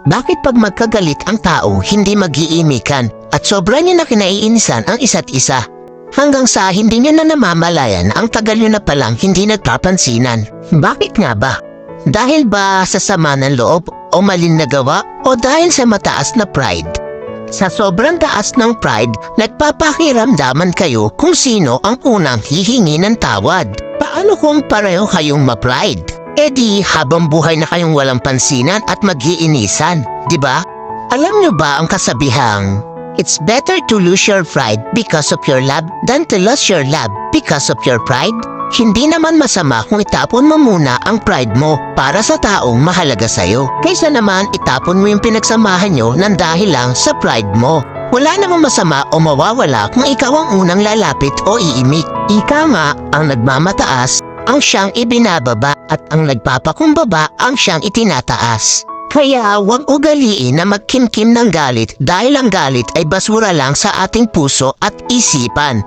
Bakit pag magkagalit ang tao, hindi mag-iimikan at sobra niya na kinaiinisan ang isa't isa? Hanggang sa hindi niya na namamalayan ang tagal niyo na palang hindi nagpapansinan. Bakit nga ba? Dahil ba sa sama ng loob o maling nagawa o dahil sa mataas na pride? Sa sobrang taas ng pride, nagpapakiramdaman kayo kung sino ang unang hihingi ng tawad. Paano kung pareho kayong ma-pride? E di habang buhay na kayong walang pansinan at mag-iinisan, di ba? Alam niyo ba ang kasabihang, it's better to lose your pride because of your love than to lose your love because of your pride? Hindi naman masama kung itapon mo muna ang pride mo para sa taong mahalaga sa'yo. Kaysa naman itapon mo yung pinagsamahan nyo ng dahil lang sa pride mo. Wala namang masama o mawawala kung ikaw ang unang lalapit o iimik. Ika nga ang nagmamataas ang siyang ibinababa at ang nagpapakumbaba ang siyang itinataas. Kaya huwag ugaliin na magkimkim ng galit dahil ang galit ay basura lang sa ating puso at isipan.